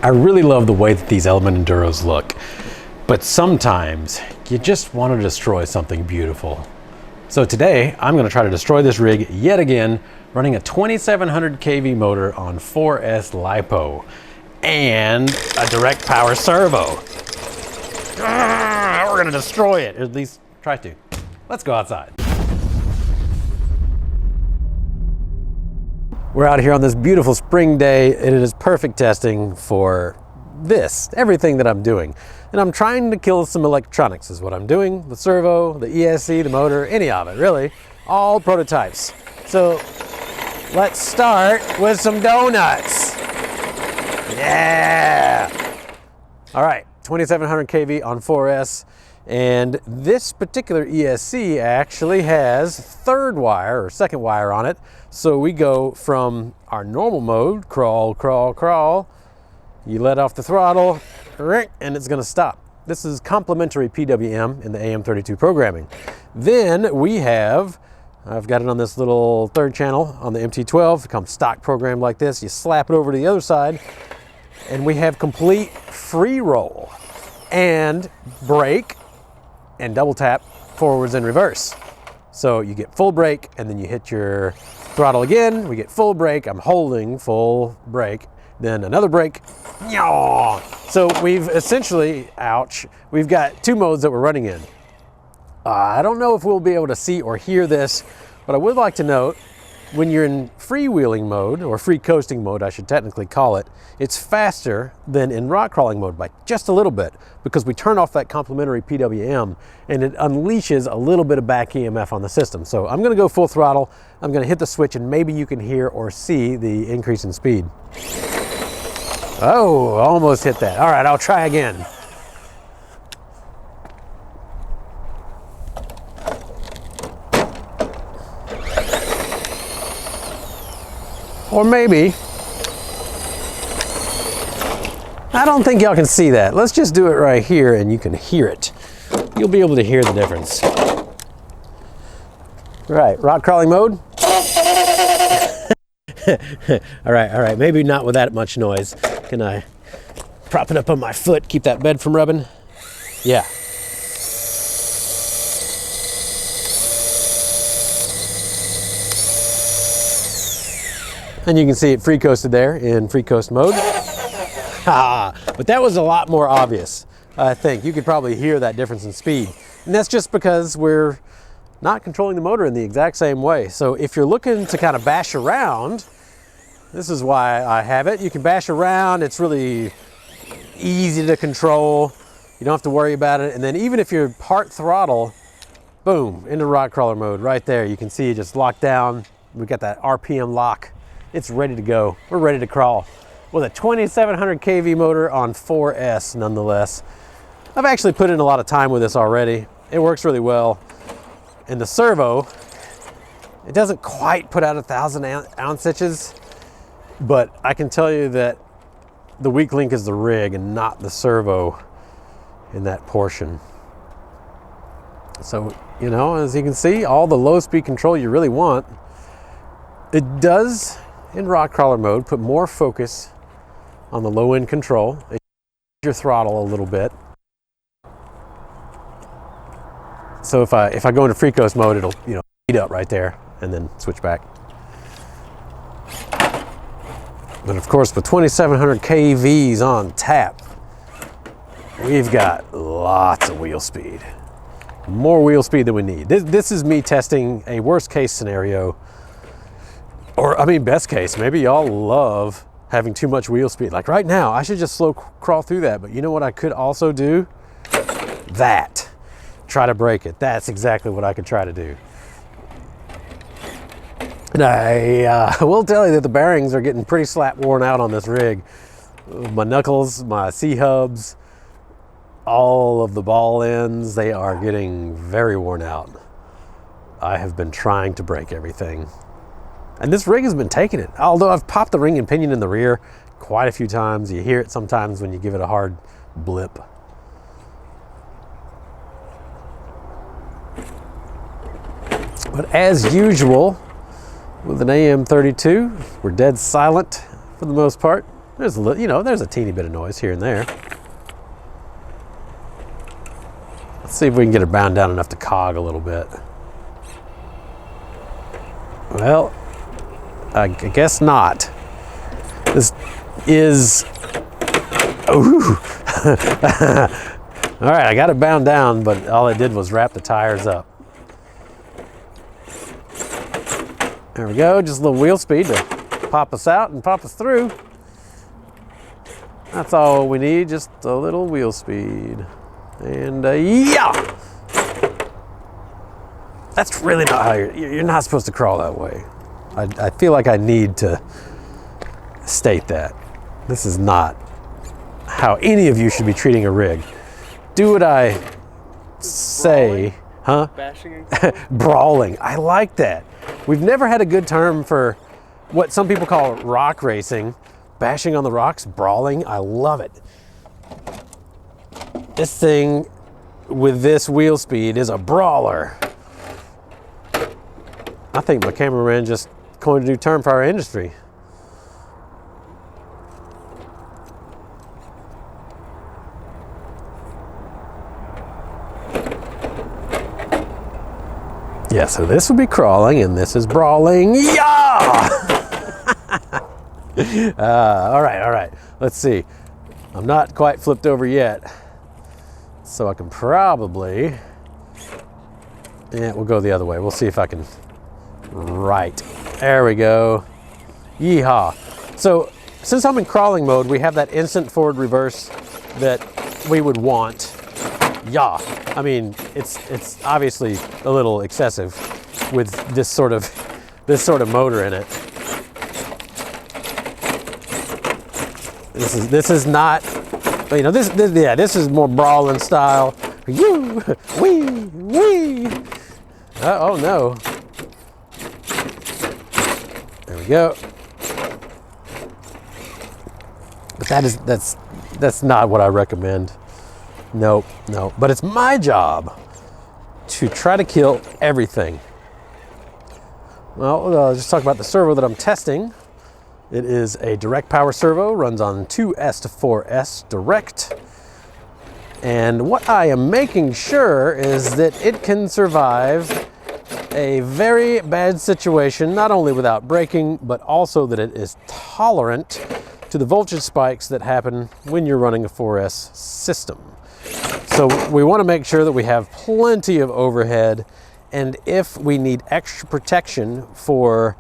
I really love the way that these Element Enduros look, but sometimes you just want to destroy something beautiful. So today, I'm going to try to destroy this rig yet again, running a 2700 kV motor on 4S LiPo and a direct power servo. We're going to destroy it, at least try to. Let's go outside. We're out here on this beautiful spring day, and it is perfect testing for everything that I'm doing. And I'm trying to kill some electronics is what I'm doing. The servo, the ESC, the motor, any of it, really. All prototypes. So let's start with some donuts. Yeah! All right, 2700 kV on 4S. And this particular ESC actually has third wire or second wire on it. So we go from our normal mode, crawl, crawl, crawl. You let off the throttle, and it's gonna stop. This is complementary PWM in the AM32 programming. Then I've got it on this little third channel on the MT12. It comes stock programmed like this. You slap it over to the other side, and we have complete free roll and brake and double tap forwards and reverse. So you get full brake and then you hit your throttle again, we get full brake, I'm holding full brake, then another brake. So we've essentially, we've got two modes that we're running in. I don't know if we'll be able to see or hear this, but I would like to note, when you're in freewheeling mode, or free coasting mode, I should technically call it, it's faster than in rock crawling mode by just a little bit, because we turn off that complementary PWM and it unleashes a little bit of back EMF on the system. So I'm gonna go full throttle, I'm gonna hit the switch, and maybe you can hear or see the increase in speed. Oh, almost hit that. All right, I'll try again. Or maybe, I don't think y'all can see that. Let's just do it right here and you can hear it. You'll be able to hear the difference. Right, rock crawling mode. all right, maybe not with that much noise. Can I prop it up on my foot, keep that bed from rubbing? Yeah. And you can see it free coasted there in free coast mode. But that was a lot more obvious, I think. You could probably hear that difference in speed. And that's just because we're not controlling the motor in the exact same way. So if you're looking to kind of bash around, this is why I have it. You can bash around, it's really easy to control. You don't have to worry about it. And then even if you're part throttle, boom, into rock crawler mode right there. You can see it just locked down. We got that RPM lock. It's ready to go. We're ready to crawl with a 2700 kV motor on 4S nonetheless. I've actually put in a lot of time with this already. It works really well. And the servo, it doesn't quite put out 1,000 ounce inches, but I can tell you that the weak link is the rig and not the servo in that portion. So, you know, as you can see, all the low speed control you really want. It does, in rock crawler mode, put more focus on the low end control. It your throttle a little bit. So if I go into free coast mode, it'll, you know, speed up right there and then switch back. But of course, with 2700 kVs on tap, we've got lots of wheel speed. More wheel speed than we need. This is me testing a worst case scenario. Or, I mean, best case, maybe y'all love having too much wheel speed. Like right now, I should just slow crawl through that. But you know what I could also do? Try to break it. That's exactly what I could try to do. And I will tell you that the bearings are getting pretty slap worn out on this rig. My knuckles, my C-hubs, all of the ball ends, they are getting very worn out. I have been trying to break everything. And this rig has been taking it. Although I've popped the ring and pinion in the rear quite a few times. You hear it sometimes when you give it a hard blip. But as usual, with an AM32, we're dead silent for the most part. There's a little, there's a teeny bit of noise here and there. Let's see if we can get her bound down enough to cog a little bit. Well, I guess not. This is, ooh. All right, I got it bound down, but all it did was wrap the tires up. There we go, just a little wheel speed to pop us out and pop us through. That's all we need, just a little wheel speed. And yeah! That's really not how you're not supposed to crawl that way. I feel like I need to state that. This is not how any of you should be treating a rig. Do what I say, huh? Bashing Brawling. I like that. We've never had a good term for what some people call rock racing. Bashing on the rocks, brawling. I love it. This thing with this wheel speed is a brawler. I think my cameraman just coined a new term for our industry. Yeah, so this would be crawling and this is brawling. Yeah! All right. Let's see. I'm not quite flipped over yet. So I can probably, we'll go the other way. We'll see if I can, right. There we go. Yeehaw. So since I'm in crawling mode, we have that instant forward reverse that we would want. Yeah, I mean, it's obviously a little excessive with this sort of motor in it. This is not, this is more brawling style. You, wee. Oh no. There we go. But that's not what I recommend. Nope. But it's my job to try to kill everything. Well, I'll just talk about the servo that I'm testing. It is a direct power servo, runs on 2S to 4S direct. And what I am making sure is that it can survive a very bad situation, not only without braking, but also that it is tolerant to the voltage spikes that happen when you're running a 4S system. So we want to make sure that we have plenty of overhead, and if we need extra protection for,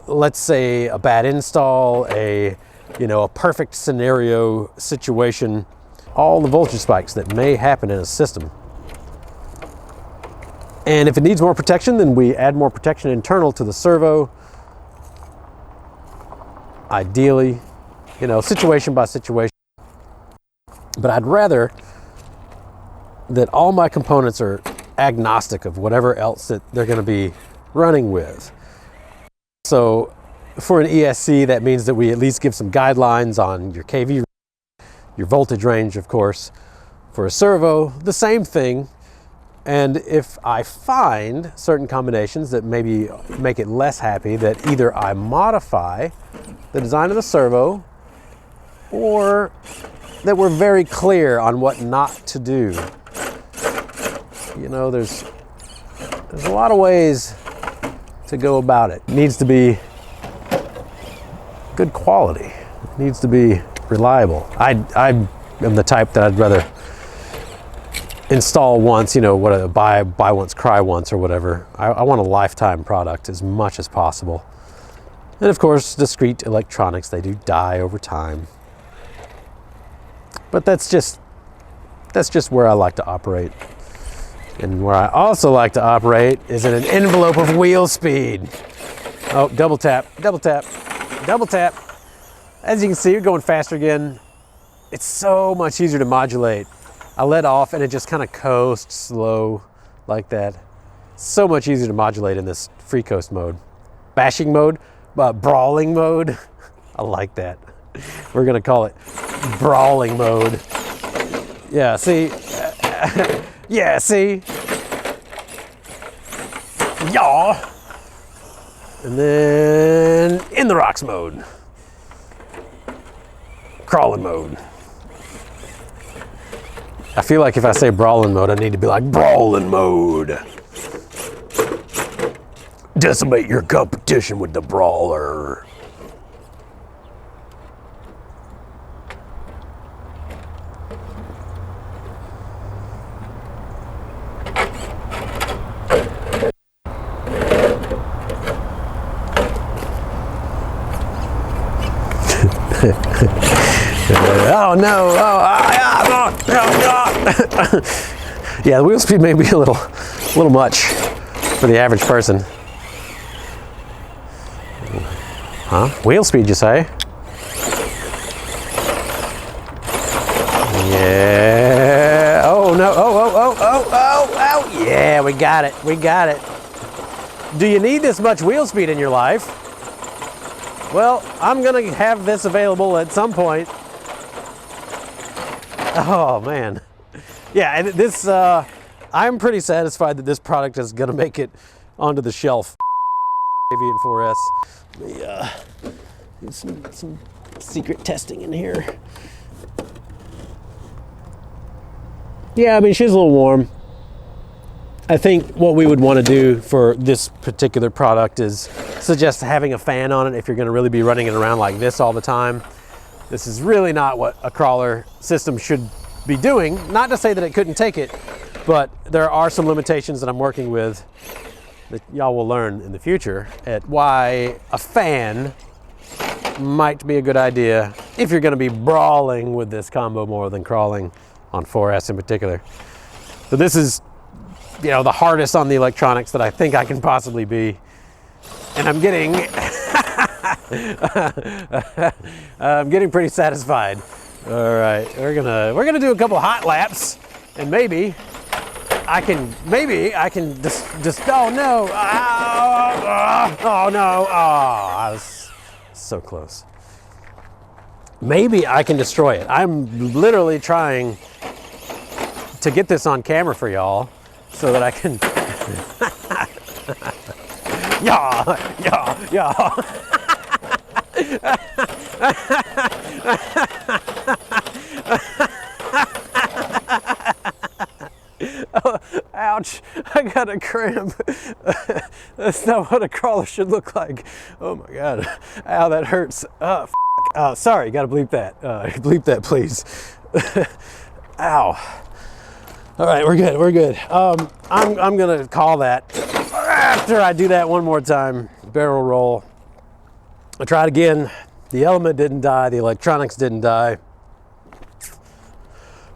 let's say, a bad install, a perfect scenario situation, all the voltage spikes that may happen in a system. And if it needs more protection, then we add more protection internal to the servo. Ideally, situation by situation. But I'd rather that all my components are agnostic of whatever else that they're going to be running with. So for an ESC, that means that we at least give some guidelines on your kV, your voltage range, of course. For a servo, the same thing. And if I find certain combinations that maybe make it less happy, that either I modify the design of the servo, or that we're very clear on what not to do. There's a lot of ways to go about it. It needs to be good quality. It needs to be reliable. I am the type that I'd rather install once, buy once, cry once, or whatever. I want a lifetime product as much as possible. And of course, discrete electronics, they do die over time. But that's just where I like to operate. And where I also like to operate is in an envelope of wheel speed. Oh, double tap. As you can see, we're going faster again. It's so much easier to modulate. I let off and it just kind of coasts slow like that. So much easier to modulate in this free coast mode. Bashing mode, brawling mode. I like that. We're gonna call it brawling mode. Yeah, see? Yeah, see? Yaw! And then in the rocks mode. crawling mode. I feel like if I say brawling mode, I need to be like brawling mode. Decimate your competition with the brawler. Oh no! Yeah, the wheel speed may be a little much for the average person. Huh? Wheel speed, you say? Yeah. Oh no! Oh! Yeah, we got it. We got it. Do you need this much wheel speed in your life? Well, I'm gonna have this available at some point. Oh man. Yeah, and this, I'm pretty satisfied that this product is gonna make it onto the shelf. Avian 4S. Need some secret testing in here. Yeah, I mean, she's a little warm. I think what we would want to do for this particular product is suggest having a fan on it if you're going to really be running it around like this all the time. This is really not what a crawler system should be doing. Not to say that it couldn't take it, but there are some limitations that I'm working with that y'all will learn in the future at why a fan might be a good idea if you're going to be brawling with this combo more than crawling on 4S in particular. So this is, you know, the hardest on the electronics that I think I can possibly be. And I'm getting, I'm getting pretty satisfied. All right, we're gonna do a couple hot laps, and maybe I can just oh no, oh no, oh, I was so close. Maybe I can destroy it. I'm literally trying to get this on camera for y'all so that I can yeah. Oh, ouch, I got a cramp. That's not what a crawler should look like. Oh my God, ow, that hurts. Sorry, gotta bleep that. Bleep that, please. Ow. All right, we're good. I'm gonna call that after I do that one more time. Barrel roll. I tried again. The element didn't die. The electronics didn't die.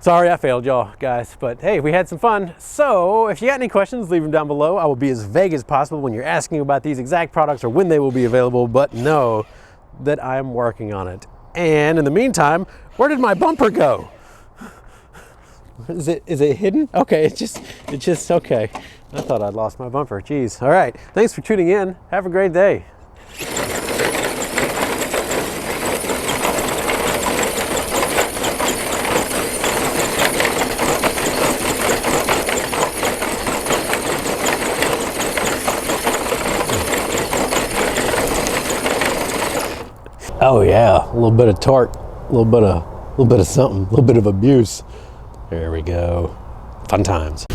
Sorry I failed y'all, guys, but hey, we had some fun. So if you got any questions, leave them down below. I will be as vague as possible when you're asking about these exact products or when they will be available, but know that I'm working on it. And in the meantime, where did my bumper go? Is it hidden? Okay, it's just okay. I thought I'd lost my bumper. Jeez. All right. Thanks for tuning in. Have a great day. Oh yeah, a little bit of torque, a little bit of something, a little bit of abuse. There we go. Fun times.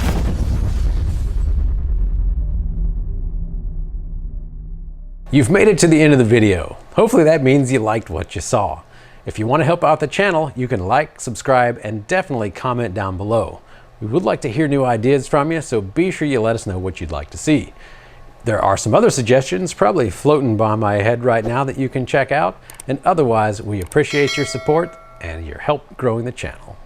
You've made it to the end of the video. Hopefully that means you liked what you saw. If you want to help out the channel, you can like, subscribe, and definitely comment down below. We would like to hear new ideas from you, so be sure you let us know what you'd like to see. There are some other suggestions probably floating by my head right now that you can check out, and otherwise we appreciate your support and your help growing the channel.